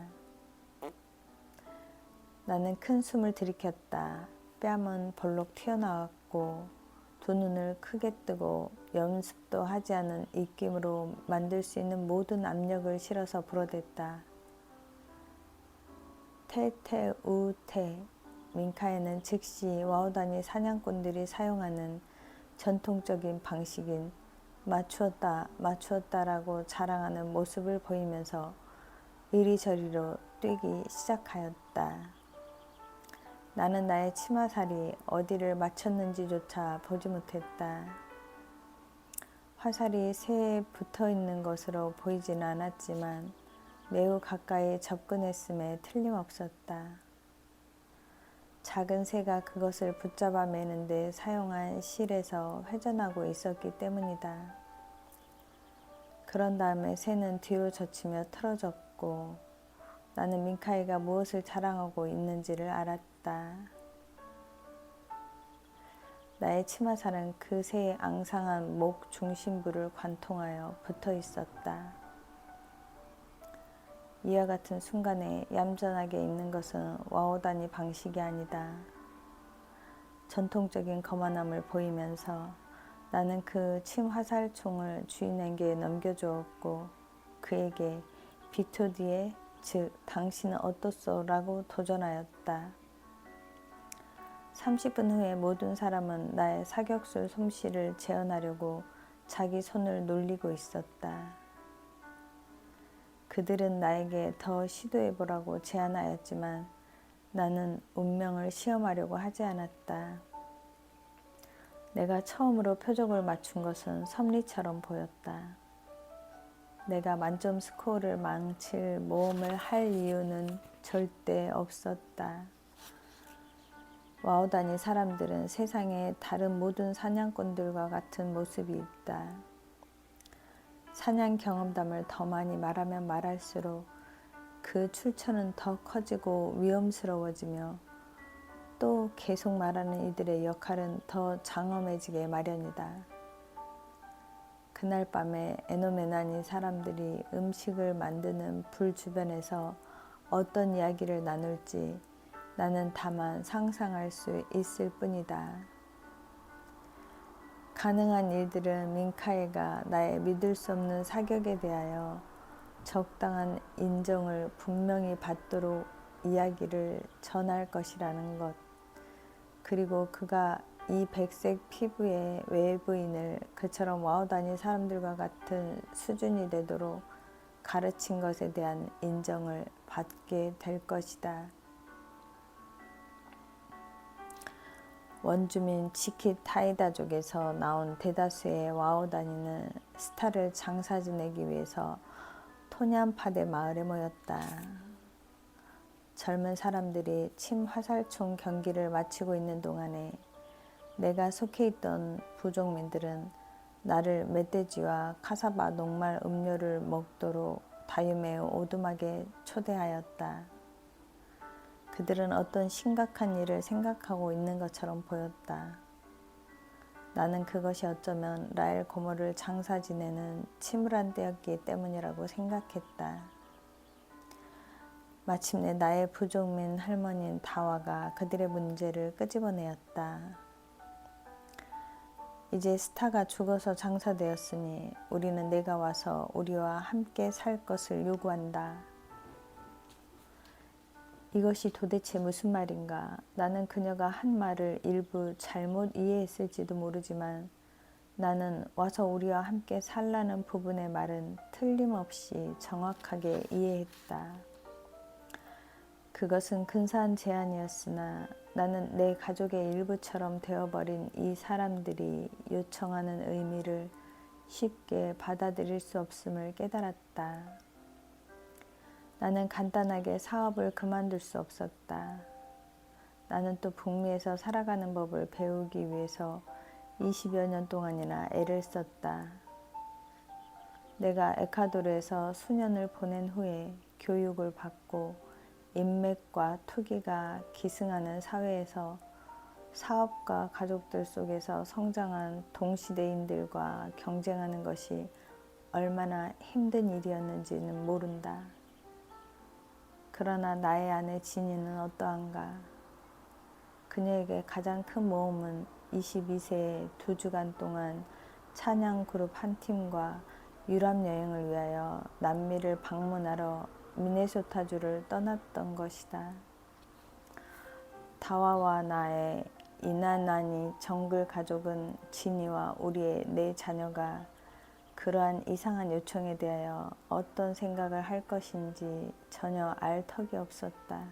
나는 큰 숨을 들이켰다. 뺨은 볼록 튀어나왔고 두 눈을 크게 뜨고 연습도 하지 않은 입김으로 만들 수 있는 모든 압력을 실어서 불어댔다. 테테우테. 민카에는 즉시 와우다니 사냥꾼들이 사용하는 전통적인 방식인 맞추었다라고 자랑하는 모습을 보이면서 이리저리로 뛰기 시작하였다. 나는 나의 치마살이 어디를 맞췄는지조차 보지 못했다. 화살이 새에 붙어 있는 것으로 보이지는 않았지만 매우 가까이 접근했음에 틀림없었다. 작은 새가 그것을 붙잡아 매는 데 사용한 실에서 회전하고 있었기 때문이다. 그런 다음에 새는 뒤로 젖히며 틀어졌고 나는 민카이가 무엇을 자랑하고 있는지를 알았다. 나의 치마살은 그 새의 앙상한 목 중심부를 관통하여 붙어 있었다. 이와 같은 순간에 얌전하게 있는 것은 와우다니 방식이 아니다. 전통적인 거만함을 보이면서 나는 그 침 화살총을 주인에게 넘겨주었고 그에게 비토디에 즉 당신은 어떻소? 라고 도전하였다. 30분 후에 모든 사람은 나의 사격술 솜씨를 재현하려고 자기 손을 놀리고 있었다. 그들은 나에게 더 시도해보라고 제안하였지만 나는 운명을 시험하려고 하지 않았다. 내가 처음으로 표적을 맞춘 것은 섭리처럼 보였다. 내가 만점 스코어를 망칠 모험을 할 이유는 절대 없었다. 와우다니 사람들은 세상의 다른 모든 사냥꾼들과 같은 모습이 있다. 사냥 경험담을 더 많이 말하면 말할수록 그 출처는 더 커지고 위험스러워지며 또 계속 말하는 이들의 역할은 더 장엄해지게 마련이다. 그날 밤에 에노메나니 사람들이 음식을 만드는 불 주변에서 어떤 이야기를 나눌지 나는 다만 상상할 수 있을 뿐이다. 가능한 일들은 민카에가 나의 믿을 수 없는 사격에 대하여 적당한 인정을 분명히 받도록 이야기를 전할 것이라는 것, 그리고 그가 이 백색 피부의 외부인을 그처럼 와우다니 사람들과 같은 수준이 되도록 가르친 것에 대한 인정을 받게 될 것이다. 원주민 치키타이다족에서 나온 대다수의 와우다니는 스타를 장사 지내기 위해서 토니안파데 마을에 모였다. 젊은 사람들이 침 화살총 경기를 마치고 있는 동안에 내가 속해 있던 부족민들은 나를 멧돼지와 카사바 녹말 음료를 먹도록 다유메우 오두막에 초대하였다. 그들은 어떤 심각한 일을 생각하고 있는 것처럼 보였다. 나는 그것이 어쩌면 라엘 고모를 장사 지내는 침울한 때였기 때문이라고 생각했다. 마침내 나의 부족민 할머니인 다와가 그들의 문제를 끄집어내었다. 이제 스타가 죽어서 장사되었으니 우리는 내가 와서 우리와 함께 살 것을 요구한다. 이것이 도대체 무슨 말인가? 나는 그녀가 한 말을 일부 잘못 이해했을지도 모르지만 나는 와서 우리와 함께 살라는 부분의 말은 틀림없이 정확하게 이해했다. 그것은 근사한 제안이었으나 나는 내 가족의 일부처럼 되어버린 이 사람들이 요청하는 의미를 쉽게 받아들일 수 없음을 깨달았다. 나는 간단하게 사업을 그만둘 수 없었다. 나는 또 북미에서 살아가는 법을 배우기 위해서 20여 년 동안이나 애를 썼다. 내가 에콰도르에서 수년을 보낸 후에 교육을 받고 인맥과 투기가 기승하는 사회에서 사업과 가족들 속에서 성장한 동시대인들과 경쟁하는 것이 얼마나 힘든 일이었는지는 모른다. 그러나 나의 아내 지니는 어떠한가? 그녀에게 가장 큰 모험은 22세에 2주간 동안 찬양 그룹 한 팀과 유럽 여행을 위하여 남미를 방문하러 미네소타주를 떠났던 것이다. 다와와 나의 이나나니 정글 가족은 지니와 우리의 4자녀가 그러한 이상한 요청에 대하여 어떤 생각을 할 것인지 전혀 알 턱이 없었다.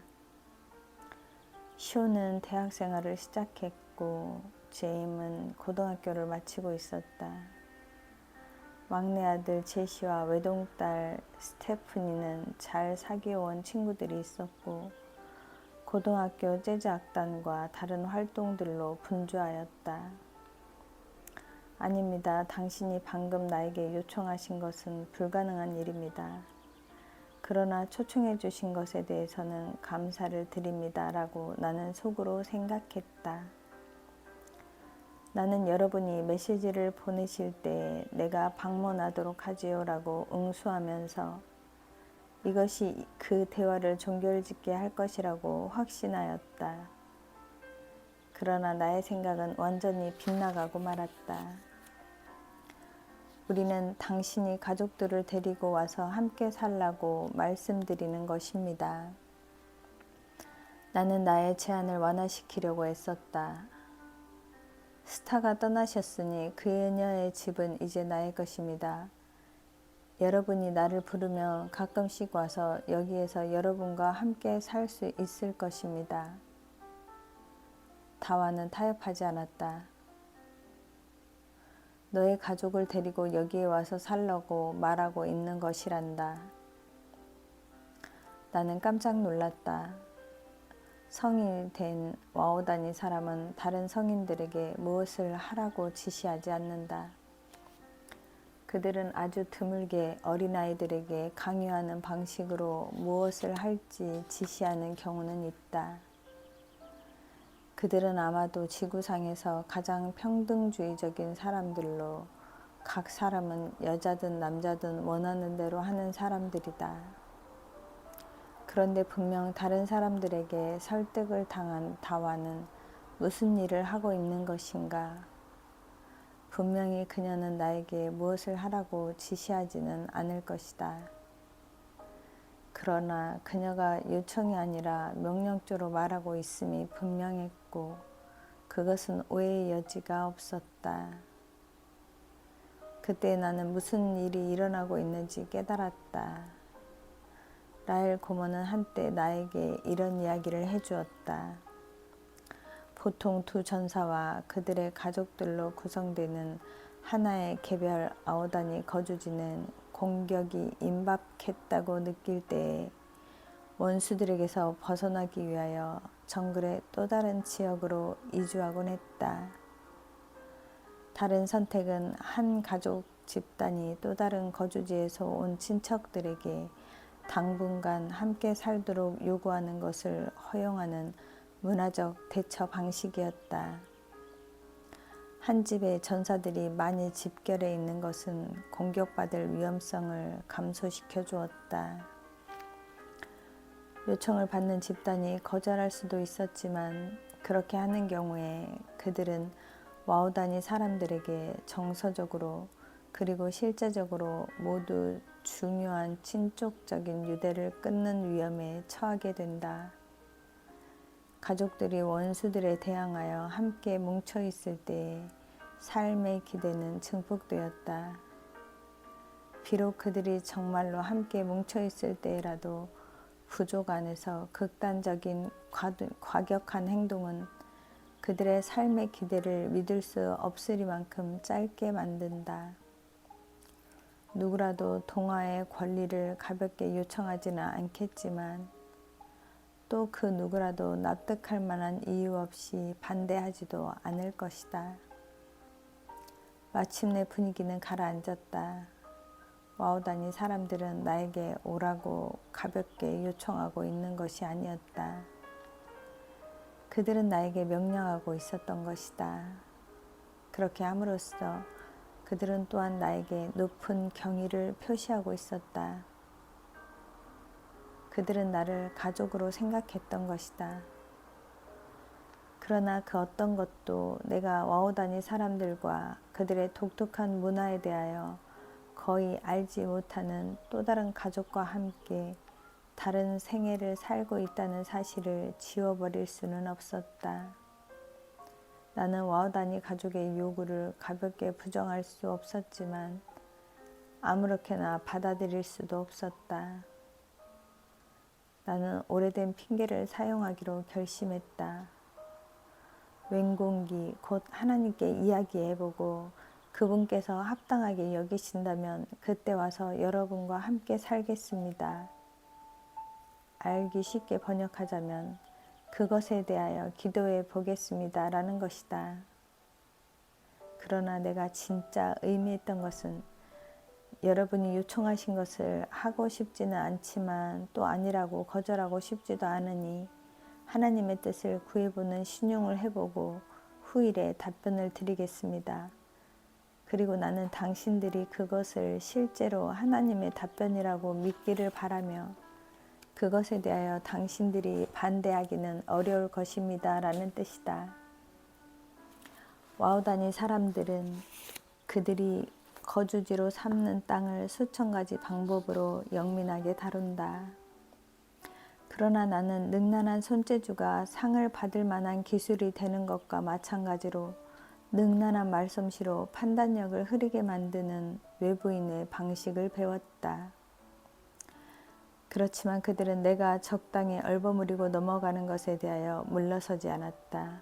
쇼는 대학 생활을 시작했고 제임은 고등학교를 마치고 있었다. 막내 아들 제시와 외동딸 스테프니는 잘 사귀어온 친구들이 있었고 고등학교 재즈 악단과 다른 활동들로 분주하였다. 아닙니다. 당신이 방금 나에게 요청하신 것은 불가능한 일입니다. 그러나 초청해 주신 것에 대해서는 감사를 드립니다. 라고 나는 속으로 생각했다. 나는 여러분이 메시지를 보내실 때 내가 방문하도록 하지요 라고 응수하면서 이것이 그 대화를 종결짓게 할 것이라고 확신하였다. 그러나 나의 생각은 완전히 빗나가고 말았다. 우리는 당신이 가족들을 데리고 와서 함께 살라고 말씀드리는 것입니다. 나는 나의 제안을 완화시키려고 애썼다. 스타가 떠나셨으니 그녀의 집은 이제 나의 것입니다. 여러분이 나를 부르면 가끔씩 와서 여기에서 여러분과 함께 살 수 있을 것입니다. 다와는 타협하지 않았다. 너의 가족을 데리고 여기에 와서 살라고 말하고 있는 것이란다. 나는 깜짝 놀랐다. 성인이 된 와오다니 사람은 다른 성인들에게 무엇을 하라고 지시하지 않는다. 그들은 아주 드물게 어린아이들에게 강요하는 방식으로 무엇을 할지 지시하는 경우는 있다. 그들은 아마도 지구상에서 가장 평등주의적인 사람들로 각 사람은 여자든 남자든 원하는 대로 하는 사람들이다. 그런데 분명 다른 사람들에게 설득을 당한 다와는 무슨 일을 하고 있는 것인가? 분명히 그녀는 나에게 무엇을 하라고 지시하지는 않을 것이다. 그러나 그녀가 요청이 아니라 명령조로 말하고 있음이 분명했고 그것은 오해의 여지가 없었다. 그때 나는 무슨 일이 일어나고 있는지 깨달았다. 라헬 고모는 한때 나에게 이런 이야기를 해주었다. 보통 두 전사와 그들의 가족들로 구성되는 하나의 개별 아오다니 거주지는 공격이 임박했다고 느낄 때에 원수들에게서 벗어나기 위하여 정글의 또 다른 지역으로 이주하곤 했다. 다른 선택은 한 가족 집단이 또 다른 거주지에서 온 친척들에게 당분간 함께 살도록 요구하는 것을 허용하는 문화적 대처 방식이었다. 한 집의 전사들이 많이 집결해 있는 것은 공격받을 위험성을 감소시켜 주었다. 요청을 받는 집단이 거절할 수도 있었지만 그렇게 하는 경우에 그들은 와우다니 사람들에게 정서적으로 그리고 실제적으로 모두 중요한 친족적인 유대를 끊는 위험에 처하게 된다. 가족들이 원수들에 대항하여 함께 뭉쳐 있을 때에 삶의 기대는 증폭되었다. 비록 그들이 정말로 함께 뭉쳐 있을 때라도 부족 안에서 극단적인 과격한 행동은 그들의 삶의 기대를 믿을 수 없으리만큼 짧게 만든다. 누구라도 동화의 권리를 가볍게 요청하지는 않겠지만 또 그 누구라도 납득할 만한 이유 없이 반대하지도 않을 것이다. 마침내 분위기는 가라앉았다. 와우다니 사람들은 나에게 오라고 가볍게 요청하고 있는 것이 아니었다. 그들은 나에게 명령하고 있었던 것이다. 그렇게 함으로써 그들은 또한 나에게 높은 경의를 표시하고 있었다. 그들은 나를 가족으로 생각했던 것이다. 그러나 그 어떤 것도 내가 와우다니 사람들과 그들의 독특한 문화에 대하여 거의 알지 못하는 또 다른 가족과 함께 다른 생애를 살고 있다는 사실을 지워버릴 수는 없었다. 나는 와우다니 가족의 요구를 가볍게 부정할 수 없었지만 아무렇게나 받아들일 수도 없었다. 나는 오래된 핑계를 사용하기로 결심했다. 웬공기 곧 하나님께 이야기해보고 그분께서 합당하게 여기신다면 그때 와서 여러분과 함께 살겠습니다. 알기 쉽게 번역하자면 그것에 대하여 기도해 보겠습니다. 라는 것이다. 그러나 내가 진짜 의미했던 것은 여러분이 요청하신 것을 하고 싶지는 않지만 또 아니라고 거절하고 싶지도 않으니 하나님의 뜻을 구해보는 신용을 해보고 후일에 답변을 드리겠습니다. 그리고 나는 당신들이 그것을 실제로 하나님의 답변이라고 믿기를 바라며 그것에 대하여 당신들이 반대하기는 어려울 것입니다. 라는 뜻이다. 와우다니 사람들은 그들이 거주지로 삼는 땅을 수천 가지 방법으로 영민하게 다룬다. 그러나 나는 능란한 손재주가 상을 받을 만한 기술이 되는 것과 마찬가지로 능란한 말솜씨로 판단력을 흐리게 만드는 외부인의 방식을 배웠다. 그렇지만 그들은 내가 적당히 얼버무리고 넘어가는 것에 대하여 물러서지 않았다.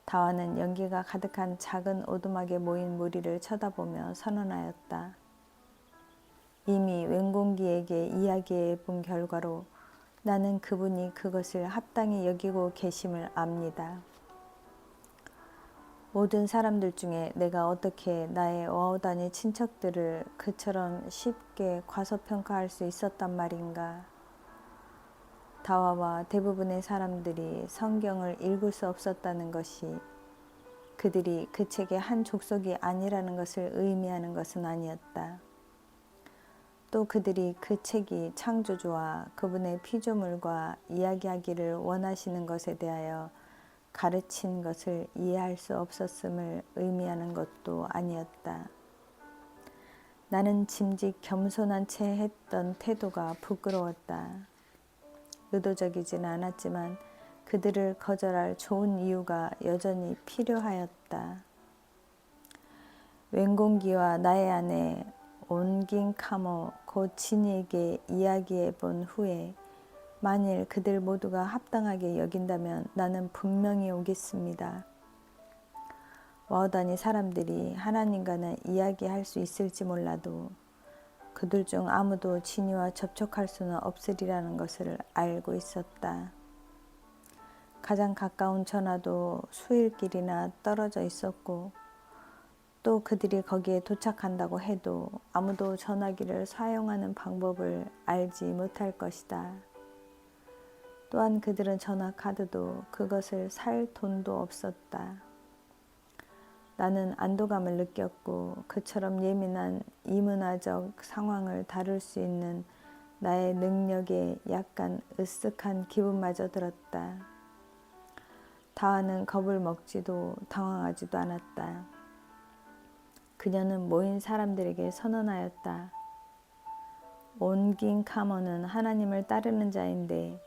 다와는 연기가 가득한 작은 오두막에 모인 무리를 쳐다보며 선언하였다. 이미 웬공기에게 이야기해 본 결과로 나는 그분이 그것을 합당히 여기고 계심을 압니다. 모든 사람들 중에 내가 어떻게 나의 와우다니 친척들을 그처럼 쉽게 과소평가할 수 있었단 말인가. 다와와 대부분의 사람들이 성경을 읽을 수 없었다는 것이 그들이 그 책의 한 족속이 아니라는 것을 의미하는 것은 아니었다. 또 그들이 그 책이 창조주와 그분의 피조물과 이야기하기를 원하시는 것에 대하여 가르친 것을 이해할 수 없었음을 의미하는 것도 아니었다. 나는 짐짓 겸손한 채 했던 태도가 부끄러웠다. 의도적이지는 않았지만 그들을 거절할 좋은 이유가 여전히 필요하였다. 웬공기와 나의 아내 온긴 카모 곧 진이에게 이야기해 본 후에 만일 그들 모두가 합당하게 여긴다면 나는 분명히 오겠습니다. 와우다니 사람들이 하나님과는 이야기할 수 있을지 몰라도 그들 중 아무도 진이와 접촉할 수는 없으리라는 것을 알고 있었다. 가장 가까운 전화도 수일길이나 떨어져 있었고 또 그들이 거기에 도착한다고 해도 아무도 전화기를 사용하는 방법을 알지 못할 것이다. 또한 그들은 전화카드도 그것을 살 돈도 없었다. 나는 안도감을 느꼈고 그처럼 예민한 이문화적 상황을 다룰 수 있는 나의 능력에 약간 으쓱한 기분마저 들었다. 다와는 겁을 먹지도 당황하지도 않았다. 그녀는 모인 사람들에게 선언하였다. 온긴 카모는 하나님을 따르는 자인데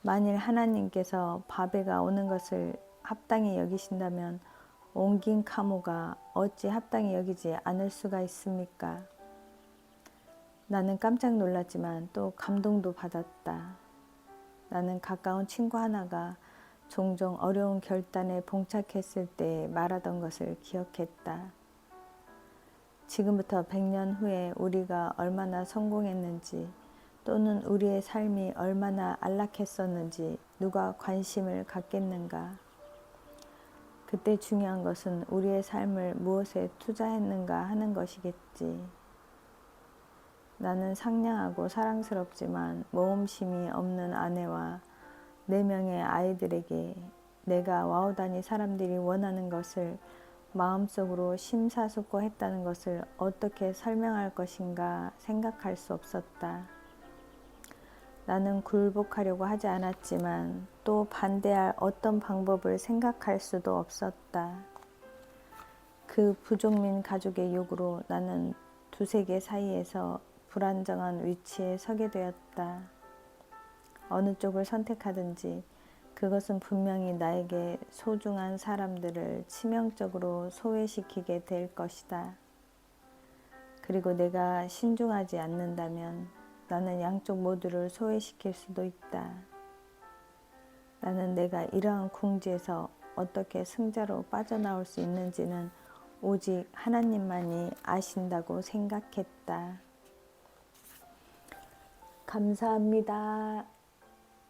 만일 하나님께서 바베가 오는 것을 합당히 여기신다면 온긴 카모가 어찌 합당히 여기지 않을 수가 있습니까? 나는 깜짝 놀랐지만 또 감동도 받았다. 나는 가까운 친구 하나가 종종 어려운 결단에 봉착했을 때 말하던 것을 기억했다. 지금부터 100년 후에 우리가 얼마나 성공했는지 또는 우리의 삶이 얼마나 안락했었는지 누가 관심을 갖겠는가. 그때 중요한 것은 우리의 삶을 무엇에 투자했는가 하는 것이겠지. 나는 상냥하고 사랑스럽지만 모험심이 없는 아내와 4명의 아이들에게 내가 와우다니 사람들이 원하는 것을 마음속으로 심사숙고했다는 것을 어떻게 설명할 것인가 생각할 수 없었다. 나는 굴복하려고 하지 않았지만 또 반대할 어떤 방법을 생각할 수도 없었다. 그 부족민 가족의 요구로 나는 두세 개 사이에서 불안정한 위치에 서게 되었다. 어느 쪽을 선택하든지 그것은 분명히 나에게 소중한 사람들을 치명적으로 소외시키게 될 것이다. 그리고 내가 신중하지 않는다면 나는 양쪽 모두를 소외시킬 수도 있다. 나는 내가 이러한 궁지에서 어떻게 승자로 빠져나올 수 있는지는 오직 하나님만이 아신다고 생각했다. 감사합니다.